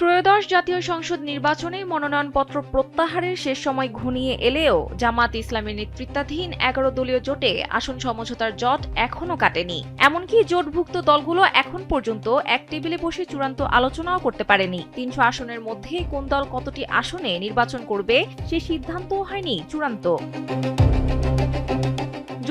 ত্রয়োদশ জাতীয় সংসদ নির্বাচনে মনোনয়নপত্র প্রত্যাহারের শেষ সময় ঘনিয়ে এলেও জামায়াত ইসলামীর নেতৃত্বাধীন ১১ দলীয় জোটে আসন সমঝোতার জট এখনও কাটেনি। এমনকি জোটভুক্ত দলগুলো এখন পর্যন্ত এক টেবিলে বসে চূড়ান্ত আলোচনাও করতে পারেনি। ৩০০ আসনের মধ্যে কোন দল কতটি আসনে নির্বাচন করবে সে সিদ্ধান্তও হয়নি চূড়ান্ত।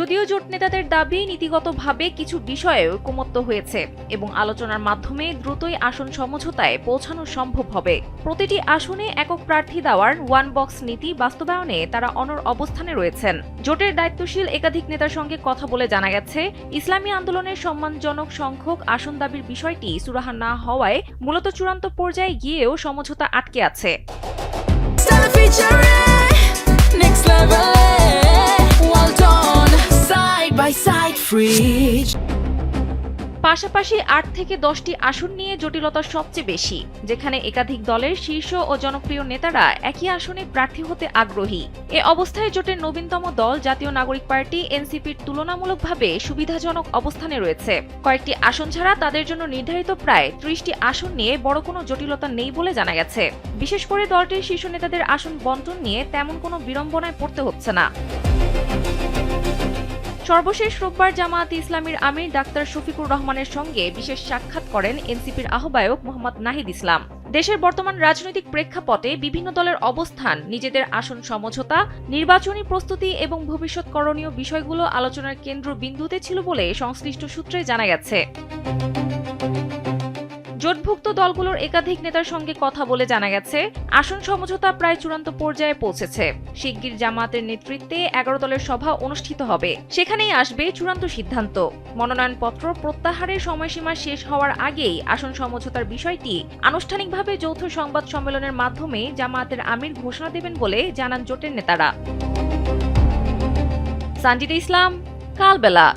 যদিও জোট নেতাদের দাবি নীতিগতভাবে কিছু বিষয়ে ঐকমত্য হয়েছে এবং আলোচনার মাধ্যমে দ্রুতই আসন সমঝোতায় পৌঁছানো সম্ভব হবে। প্রতিটি আসনে একক প্রার্থী দেওয়ার ওয়ান বক্স নীতি বাস্তবায়নে তারা অনড় অবস্থানে রয়েছেন। জোটের দায়িত্বশীল একাধিক নেতার সঙ্গে কথা বলে জানা গেছে, ইসলামী আন্দোলনের সম্মানজনক সংখ্যক আসন দাবির বিষয়টি সুরাহা না হওয়ায় মূলত চূড়ান্ত পর্যায়ে গিয়েও সমঝোতা আটকে আছে। পাশাপাশি ৮ থেকে ১০টি আসন নিয়ে জটিলতা সবচেয়ে বেশি, যেখানে একাধিক দলের শীর্ষ ও জনপ্রিয় নেতারা একই আসনে প্রার্থী হতে আগ্রহী। এ অবস্থায় জোটের নবীনতম দল জাতীয় নাগরিক পার্টি এনসিপির তুলনামূলকভাবে সুবিধাজনক অবস্থানে রয়েছে। কয়েকটি আসন ছাড়া তাদের জন্য নির্ধারিত প্রায় ৩০টি আসন নিয়ে বড় কোনো জটিলতা নেই বলে জানা গেছে। বিশেষ করে দলটির শীর্ষ নেতাদের আসন বণ্টন নিয়ে তেমন কোনো বিড়ম্বনায় পড়তে হচ্ছে না। সর্বশেষ রোববার জামায়াতে ইসলামীর আমির ডাক্তার শফিকুর রহমানের সঙ্গে বিশেষ সাক্ষাৎ করেন এনসিপির আহ্বায়ক মোহাম্মদ নাহিদ ইসলাম। দেশের বর্তমান রাজনৈতিক প্রেক্ষাপটে বিভিন্ন দলের অবস্থান, নিজেদের আসন সমঝোতা, নির্বাচনী প্রস্তুতি এবং ভবিষ্যৎ করণীয় বিষয়গুলো আলোচনার কেন্দ্রবিন্দুতে ছিল বলে সংশ্লিষ্ট সূত্রে জানা গেছে। জোটভুক্ত দলগুলোর একাধিক নেতার সঙ্গে কথা বলে জানা গেছে, আসন সমঝোতা প্রায় চূড়ান্ত পর্যায়ে পৌঁছেছে। শিগগির জামায়াতের নেতৃত্বে ১১ দলের সভা অনুষ্ঠিত হবে, সেখানেই আসবে চূড়ান্ত সিদ্ধান্ত। মনোনয়নপত্র প্রত্যাহারের সময়সীমা শেষ হওয়ার আগেই আসন সমঝোতার বিষয়টি আনুষ্ঠানিকভাবে যৌথ সংবাদ সম্মেলনের মাধ্যমে জামায়াতের আমির ঘোষণা দেবেন বলে জানান জোটের নেতারা। সানজিদা ইসলাম, কালবেলা।